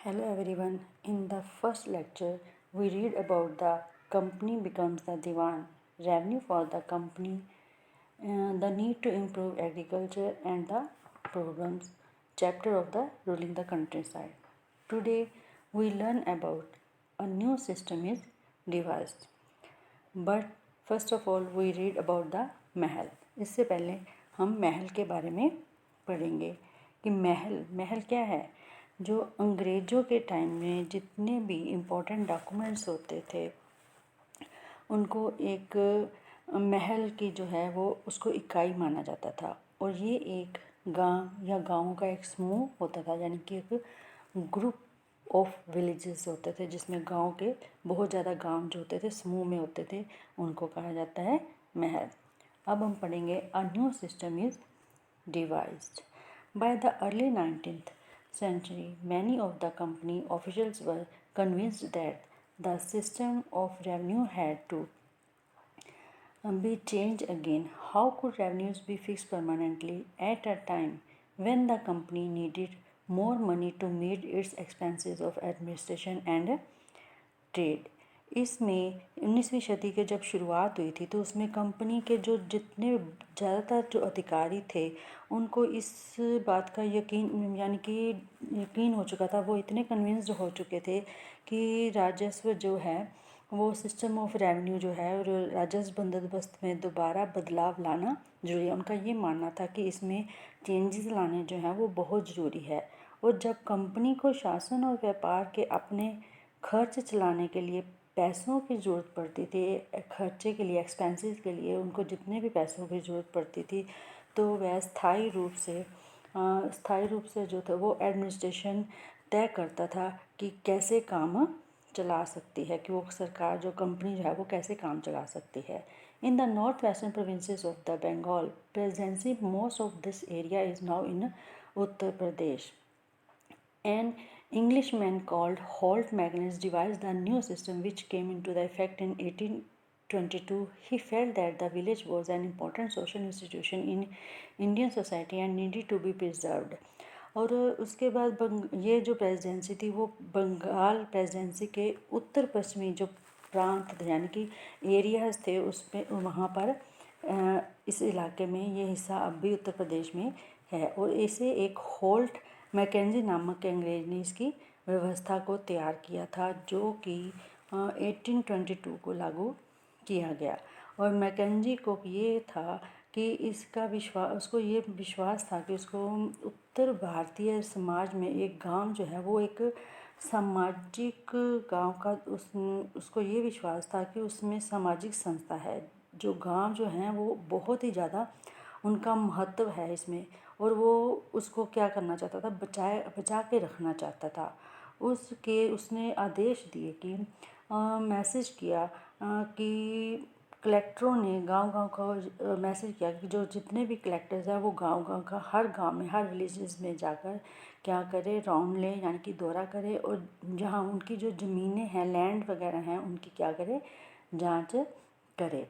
Hello everyone. In the first lecture, we read about the company becomes the divan, revenue for the company, the need to improve agriculture, and the programs chapter of the ruling the countryside. Today, we learn about a new system is devised. But first of all, we read about the महल. इससे पहले हम महल के बारे में पढ़ेंगे कि महल महल क्या है। जो अंग्रेज़ों के टाइम में जितने भी इम्पोर्टेंट डॉक्यूमेंट्स होते थे उनको एक महल की जो है वो उसको इकाई माना जाता था, और ये एक गांव या गाँव का एक समूह होता था, यानी कि एक ग्रुप ऑफ विलेजेस होते थे जिसमें गांव के बहुत ज़्यादा गांव जो होते थे समूह में होते थे, उनको कहा जाता है महल। अब हम पढ़ेंगे a new system is devised. By the early 19th century, many of the company officials were convinced that the system of revenue had to be changed again. How could revenues be fixed permanently at a time when the company needed more money to meet its expenses of administration and trade. इसमें 19वीं सदी के जब शुरुआत हुई थी तो उसमें कंपनी के जो जितने ज़्यादातर जो अधिकारी थे उनको इस बात का यकीन यानी कि यकीन हो चुका था, वो इतने कन्विंस्ड हो चुके थे कि राजस्व जो है वो सिस्टम ऑफ रेवेन्यू जो है और राजस्व बंदोबस्त में दोबारा बदलाव लाना जरूरी है। उनका ये मानना था कि इसमें चेंजेस लाने जो हैं वो बहुत ज़रूरी है। और जब कंपनी को शासन और व्यापार के अपने खर्च चलाने के लिए पैसों की ज़रूरत पड़ती थी, खर्चे के लिए एक्सपेंसेस के लिए उनको जितने भी पैसों की ज़रूरत पड़ती थी, तो वह स्थायी रूप से जो था वो एडमिनिस्ट्रेशन तय करता था कि कैसे काम चला सकती है, कि वो सरकार जो कंपनी जो है वो कैसे काम चला सकती है। In the north western provinces of the Bengal presidency most of this area is now in Uttar Pradesh. An Englishman called Holt Magnus devised the new system which came into the effect in 1822. He felt that the village was an important social institution in Indian society and needed to be preserved. और उसके बाद ये जो presidency थी वो Bengal presidency के उत्तर पश्चिमी जो प्रांत थे यानी कि एरियाज़ थे उसमें वहाँ पर इस इलाके में ये हिस्सा अब भी उत्तर प्रदेश में है, और इसे एक होल्ट मैकेंजी नामक के अंग्रेज ने इसकी व्यवस्था को तैयार किया था, जो कि 1822 को लागू किया गया। और मैकेंजी को ये था कि उसको ये विश्वास था कि उसको उत्तर भारतीय समाज में एक गांव जो है वो एक सामाजिक गांव का उसको ये विश्वास था कि उसमें सामाजिक संस्था है, जो गांव जो हैं वो बहुत ही ज़्यादा उनका महत्व है इसमें, और वो उसको क्या करना चाहता था, बचा के रखना चाहता था। उसने आदेश दिए कि मैसेज किया कि कलेक्टरों ने गांव-गांव का मैसेज किया कि जो जितने भी कलेक्टर्स हैं वो गांव-गांव का हर गांव में हर विलेजेस में जाकर क्या करे, राउंड ले यानी कि दौरा करे, और जहां उनकी जो ज़मीनें हैं लैंड वगैरह हैं उनकी क्या करे, जांच करे।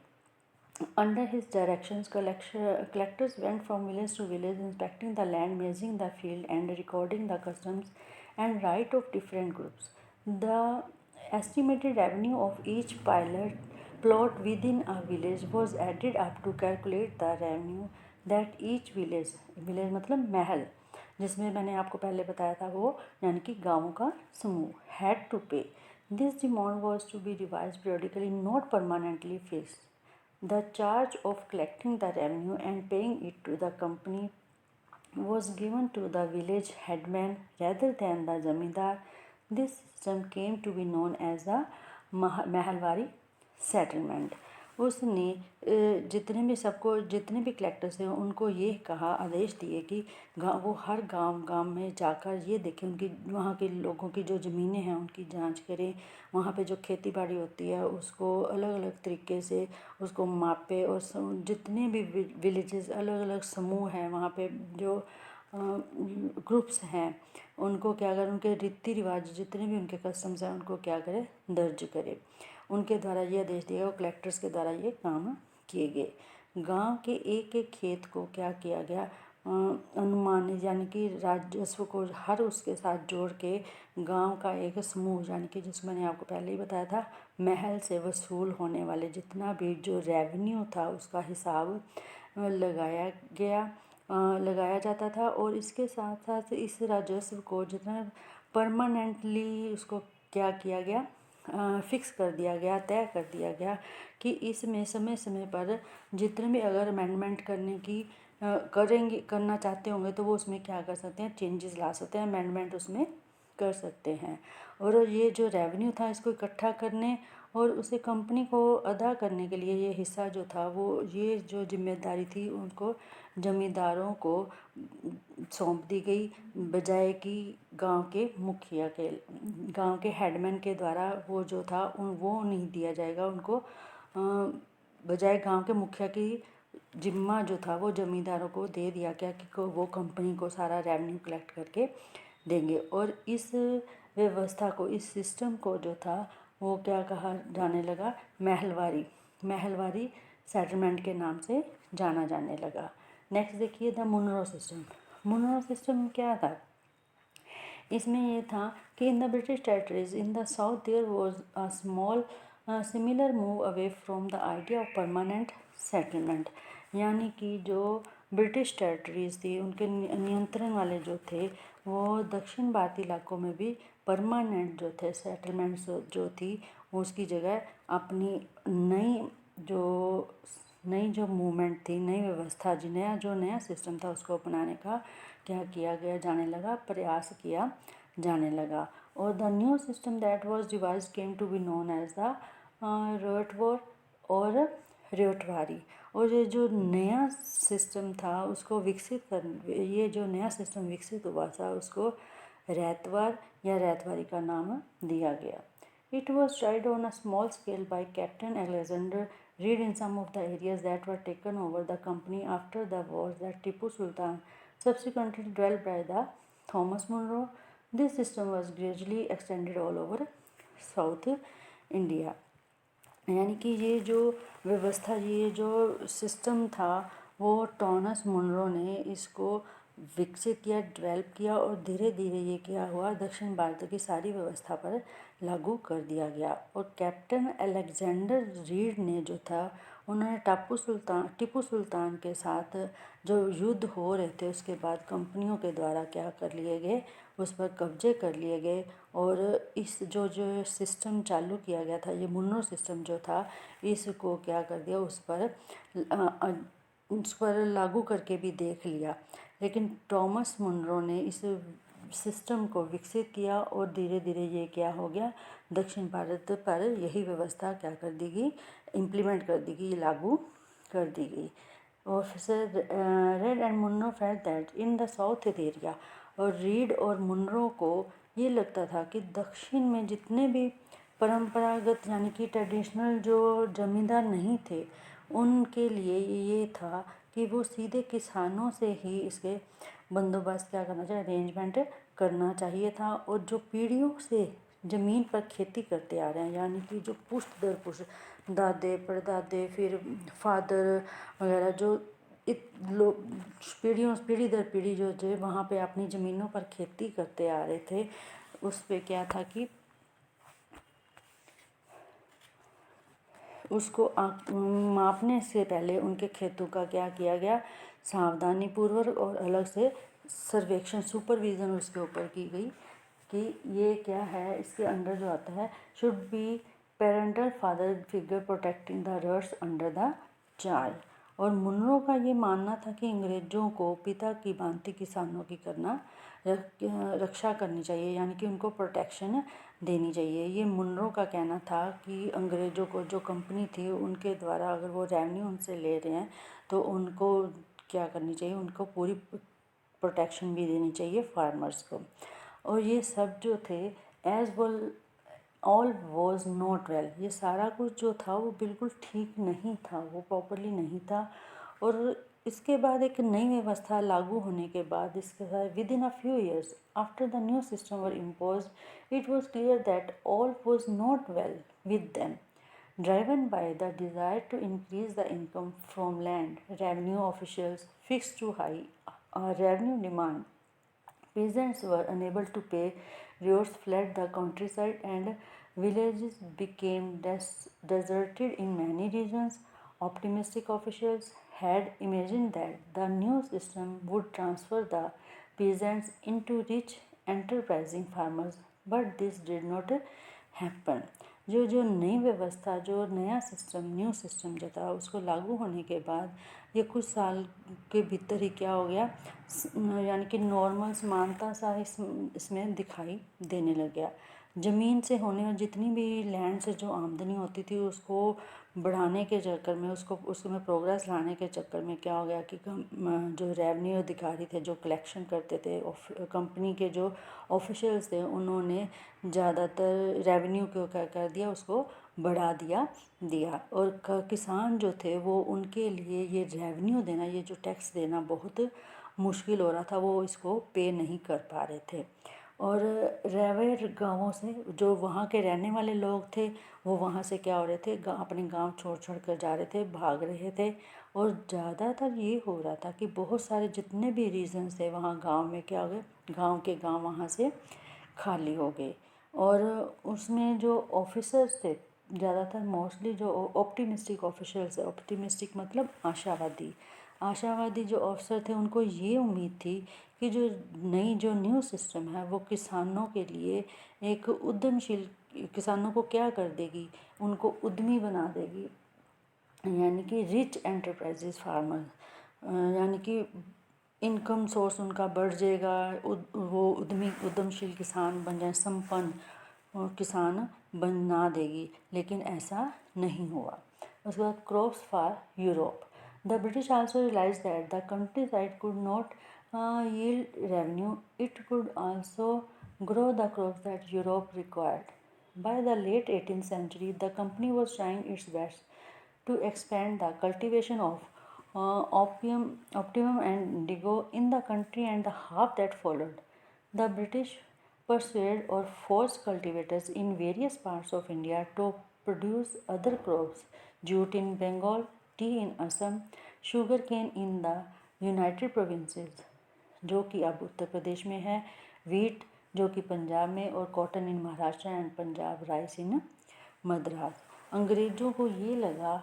Under his directions, collectors went from village to village, inspecting the land, measuring the field, and recording the customs and right of different groups. The estimated revenue of each plot within a village was added up to calculate the revenue that each village मतलब महल जिसमें मैंने आपको पहले बताया था वो यानी कि गाँवों का समूह had to pay. This demand was to be revised periodically, not permanently fixed. The charge of collecting the revenue and paying it to the company was given to the village headman rather than the zamindar. This system came to be known as the Mahalwari settlement. उसने जितने भी collectors थे उनको ये कहा, आदेश दिए कि वो हर गांव में जाकर ये देखें उनकी वहाँ के लोगों की जो ज़मीनें हैं उनकी जांच करें, वहाँ पे जो खेती बाड़ी होती है उसको अलग अलग तरीके से उसको मापे, और जितने भी विलेजेस अलग अलग समूह हैं वहाँ पे जो ग्रुप्स हैं उनको क्या करें, उनके रीति रिवाज जितने भी उनके कस्टम्स हैं उनको क्या करें, दर्ज करें। उनके द्वारा ये आदेश दिए और कलेक्टर्स के द्वारा ये काम किए गए। गांव के एक एक खेत को क्या किया गया, अनुमान यानी कि राजस्व को हर उसके साथ जोड़ के गांव का एक समूह, यानी कि जिसमें मैंने आपको पहले ही बताया था, महल से वसूल होने वाले जितना भी जो रेवेन्यू था उसका हिसाब लगाया जाता था। और इसके साथ साथ इस राजस्व को जितना परमानेंटली उसको क्या किया गया, फिक्स कर दिया गया, तय कर दिया गया कि इसमें समय समय पर जितने भी अगर अमेंडमेंट करना चाहते होंगे तो वो उसमें क्या कर सकते हैं, चेंजेस ला सकते हैं, अमेंडमेंट उसमें कर सकते हैं। और ये जो रेवेन्यू था इसको इकट्ठा करने और उसे कंपनी को अदा करने के लिए ये हिस्सा जो था वो ये जो जिम्मेदारी थी उनको जमींदारों को सौंप दी गई, बजाय कि गांव के हेडमैन के द्वारा वो जो था वो नहीं दिया जाएगा उनको, बजाय गांव के मुखिया की जिम्मा जो था वो जमींदारों को दे दिया गया कि वो कंपनी को सारा रेवेन्यू कलेक्ट करके देंगे। और इस व्यवस्था को, इस सिस्टम को जो था वो क्या कहा जाने लगा, महलवारी सेटलमेंट के नाम से जाना जाने लगा। नेक्स्ट देखिए the Munro system. Munro system क्या था, इसमें ये था कि in the British territories in the south there was a small similar move away from the idea of permanent settlement, यानी कि जो ब्रिटिश टेरिटरीज थी उनके नियंत्रण वाले जो थे वो दक्षिण भारतीय इलाकों में भी परमानेंट जो थे सेटलमेंट्स जो थी उसकी जगह अपनी नई जो मूवमेंट थी, नई व्यवस्था, नया सिस्टम था उसको अपनाने का क्या किया गया जाने लगा, प्रयास किया जाने लगा। और the new system that was devised came to be known as the ryotwar or ryotwari. और ये जो नया सिस्टम था उसको ये जो नया सिस्टम विकसित हुआ था उसको रैतवार या रैतवारी का नाम दिया गया। It was tried on a small scale by Captain Alexander Reed in some of the areas that were taken over the company after the wars that Tipu Sultan subsequently developed by the Thomas Munro. This system was gradually extended all over South India. यानी कि ये जो व्यवस्था, ये जो system था वो Thomas Munro ने इसको विकसित किया, डेवलप किया और धीरे धीरे ये क्या हुआ, दक्षिण भारत की सारी व्यवस्था पर लागू कर दिया गया। और कैप्टन अलेक्जेंडर रीड ने जो था उन्होंने टीपू सुल्तान के साथ जो युद्ध हो रहे थे उसके बाद कंपनियों के द्वारा क्या कर लिए गए, उस पर कब्जे कर लिए गए। और इस जो सिस्टम चालू किया गया था, ये मुन्नो सिस्टम जो था, इसको क्या कर दिया, उस पर लागू करके भी देख लिया। लेकिन टॉमस मुनरो ने इस सिस्टम को विकसित किया और धीरे धीरे ये क्या हो गया, दक्षिण भारत पर यही व्यवस्था क्या कर दी गई, इम्प्लीमेंट कर दी गई, लागू कर दी गई। Officer Read and Munro felt that in the south area, और रीड और मुनरो को ये लगता था कि दक्षिण में जितने भी परंपरागत यानी कि ट्रेडिशनल जो जमींदार नहीं थे उनके लिए ये था कि वो सीधे किसानों से ही इसके बंदोबस्त क्या करना चाहिए, अरेंजमेंट करना चाहिए था। और जो पीढ़ियों से ज़मीन पर खेती करते आ रहे हैं, यानी कि जो पुश्त दर पुश्त, दादे परदादे फिर फादर वगैरह, जो पीढ़ी दर पीढ़ी जो थे वहाँ पे अपनी ज़मीनों पर खेती करते आ रहे थे, उस पे क्या था कि उसको मापने से पहले उनके खेतों का क्या किया गया, सावधानी पूर्वक और अलग से सर्वेक्षण, सुपरविज़न उसके ऊपर की गई कि ये क्या है, इसके अंडर जो आता है, should be parental father figure protecting the ryots under the charge. और मुनरो का ये मानना था कि अंग्रेज़ों को पिता की भांति किसानों की रक्षा करनी चाहिए, यानी कि उनको प्रोटेक्शन देनी चाहिए। ये मुनरो का कहना था कि अंग्रेज़ों को, जो कंपनी थी उनके द्वारा अगर वो रेवेन्यू उनसे ले रहे हैं तो उनको क्या करनी चाहिए, उनको पूरी प्रोटेक्शन भी देनी चाहिए फार्मर्स को। और ये सब जो थे as well all was not well, ये सारा कुछ जो था वो बिल्कुल ठीक नहीं था, वो प्रॉपरली नहीं था। और इसके बाद एक नई व्यवस्था लागू होने के बाद, इसके बाद with in a few years after the new system were impose, it was clear that all was not well with them, driven by the desire to increase the income from land. Revenue officials fixed too high revenue demand. Peasants were unable to pay, riots fled the countryside, and villages became deserted in many regions. Optimistic officials had imagined that the new system would transfer the peasants into rich, enterprising farmers, but this did not happen. जो नई व्यवस्था, जो नया system, new system जो था, उसको लागू होने के बाद ये कुछ साल के भीतर ही क्या हो गया, यानी कि नॉर्मल समानता सा इसमें दिखाई देने लग गया। ज़मीन से होने और जितनी भी लैंड से जो आमदनी होती थी उसको बढ़ाने के चक्कर में, उसमें प्रोग्रेस लाने के चक्कर में क्या हो गया कि जो रेवेन्यू अधिकारी थे, जो कलेक्शन करते थे, कंपनी के जो ऑफिशियल्स थे, उन्होंने ज़्यादातर रेवेन्यू को क्या कर दिया, उसको बढ़ा दिया और किसान जो थे वो उनके लिए ये रेवेन्यू देना, ये जो टैक्स देना बहुत मुश्किल हो रहा था, वो इसको पे नहीं कर पा रहे थे। और रेवेर गाँवों से जो वहाँ के रहने वाले लोग थे वो वहाँ से क्या हो रहे थे, अपने गांव छोड़ कर जा रहे थे, भाग रहे थे। और ज़्यादातर ये हो रहा था कि बहुत सारे जितने भी रीजन्स थे वहाँ गांव में क्या हो गए, गांव के गांव वहाँ से खाली हो गए। और उसमें जो ऑफिसर्स थे ज़्यादातर मोस्टली जो ऑप्टिमिस्टिक ऑफिसर्स, ऑप्टिमिस्टिक मतलब आशावादी जो अफसर थे, उनको ये उम्मीद थी कि जो न्यू सिस्टम है वो किसानों के लिए एक उद्यमशील, किसानों को क्या कर देगी, उनको उद्यमी बना देगी, यानी कि रिच एंटरप्राइजेस फार्मर, यानी कि इनकम सोर्स उनका बढ़ जाएगा, वो उद्यमशील किसान बन जाए, संपन्न किसान बना देगी। लेकिन ऐसा नहीं हुआ। उसके बाद crops for Europe. The British also realise that the countryside could not yield revenue. It could also grow the crops that Europe required. By the late 18th century, the company was trying its best to expand the cultivation of opium and indigo in the country and the half that followed. The British persuaded or forced cultivators in various parts of India to produce other crops: jute in Bengal, tea in Assam, sugarcane in the United Provinces, जो कि अब उत्तर प्रदेश में है, wheat जो कि पंजाब में, और cotton in Maharashtra and Punjab, rice in Madras. अंग्रेज़ों को ये लगा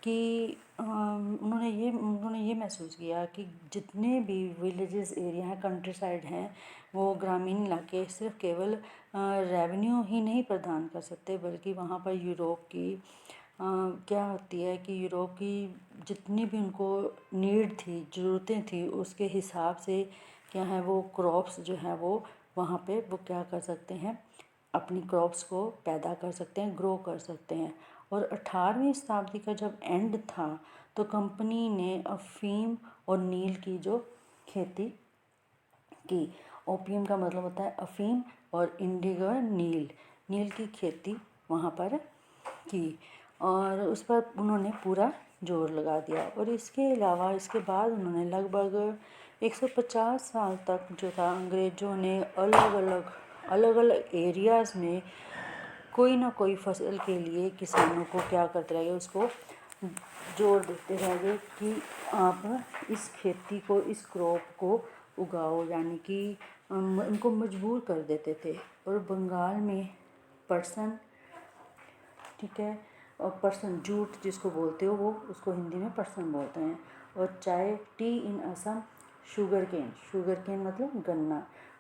कि उन्होंने ये महसूस किया कि जितने भी विलेजेस एरिया हैं, कंट्री साइड हैं, वो ग्रामीण इलाके सिर्फ केवल रेवेन्यू ही नहीं प्रदान कर सकते, बल्कि वहाँ पर यूरोप की क्या होती है कि यूरोप की जितनी भी उनको नीड थी, ज़रूरतें थी, उसके हिसाब से क्या है, वो क्रॉप्स जो है वो वहाँ पे वो क्या कर सकते हैं, अपनी क्रॉप्स को पैदा कर सकते हैं, ग्रो कर सकते हैं। और 18वीं शताब्दी का जब एंड था तो कंपनी ने अफीम और नील की जो खेती की, ओपियम का मतलब होता है अफीम, और इंडिगो नील की खेती वहाँ पर की, और उस पर उन्होंने पूरा जोर लगा दिया। और इसके अलावा इसके बाद उन्होंने लगभग 150 साल तक जो था, अंग्रेज़ों ने अलग अलग एरियाज़ में कोई ना कोई फसल के लिए किसानों को क्या करते रह गए, उसको जोर देते रह गए कि आप इस खेती को, इस क्रॉप को उगाओ, यानी कि उनको मजबूर कर देते थे। और बंगाल में पर्सन, ठीक है, और पर्सन जूट जिसको बोलते हो वो, उसको हिंदी में पर्सन बोलते हैं। और चाय, टी इन असम, शुगर केन मतलब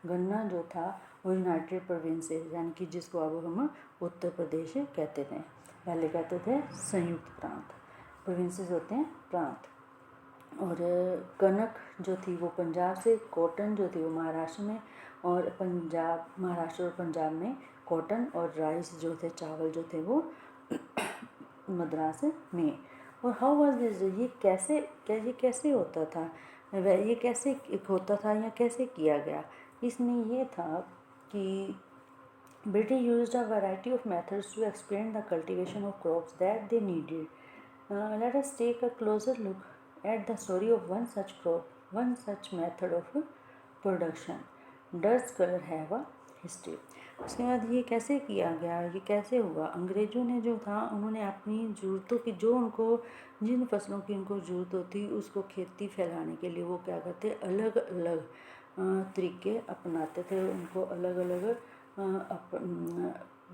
गन्ना जो था वो यूनाइटेड प्रोविंसेस, यानी कि जिसको अब हम उत्तर प्रदेश कहते थे, पहले कहते थे संयुक्त प्रांत, प्रोविंसेस होते हैं प्रांत। और कनक जो थी वो पंजाब से, कॉटन जो थी वो महाराष्ट्र में, और महाराष्ट्र और पंजाब में कॉटन, और राइस जो थे, चावल जो थे वो मद्रास में। और हाउ वाज दिस, ये कैसे होता था, ये कैसे होता था या कैसे किया गया? इसमें ये था कि British used a variety of methods to expand the cultivation of crops that they needed. Let us take a closer look at the story of one such crop, one such method of production. Does color have a history? उसके बाद ये कैसे किया गया, ये कैसे हुआ? अंग्रेज़ों ने जो था उन्होंने अपनी ज़रूरतों की, जो उनको जिन फसलों की उनको ज़रूरत होती उसको खेती फैलाने के लिए वो क्या करते, अलग अलग तरीके अपनाते थे। उनको अलग अलग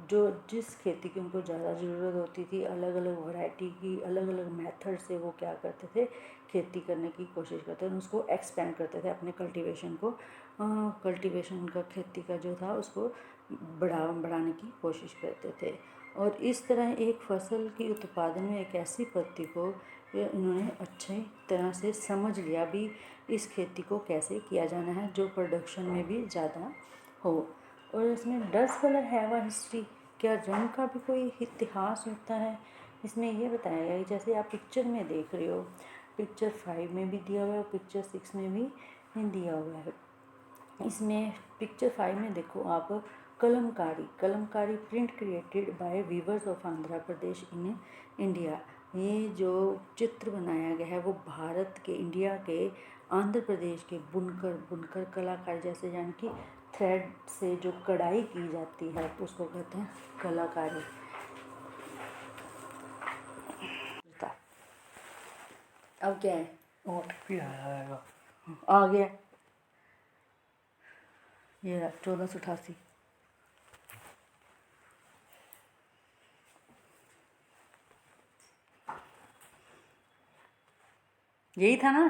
जो जिस खेती की उनको ज़्यादा ज़रूरत होती थी, अलग अलग वैरायटी की, अलग अलग मेथड से वो क्या करते थे, खेती करने की कोशिश करते थे, उसको एक्सपेंड करते थे, अपने कल्टीवेशन को, कल्टीवेशन का, खेती का जो था उसको बढ़ाने की कोशिश करते थे। और इस तरह एक फसल की उत्पादन में एक ऐसी पद्धति को इन्होंने अच्छी तरह से समझ लिया भी, इस खेती को कैसे किया जाना है जो प्रोडक्शन में भी ज़्यादा हो। और इसमें डस कलर हैव अ हिस्ट्री, क्या रंग का भी कोई इतिहास होता है? इसमें ये बताया गया है, जैसे आप पिक्चर में देख रहे हो, पिक्चर 5 में भी दिया हुआ है, पिक्चर 6 में भी दिया हुआ है। इसमें पिक्चर 5 में देखो आप, Kalamkari, Kalamkari print created by weavers of Andhra Pradesh in India. ये जो चित्र बनाया गया है वो भारत के, इंडिया के आंध्र प्रदेश के बुनकर, बुनकर कलाकार, जैसे यानी कि थ्रेड से जो कढ़ाई की जाती है तो उसको कहते हैं कलाकारी। अब क्या है, OTP आया, आ गया ये 1488। यही था ना?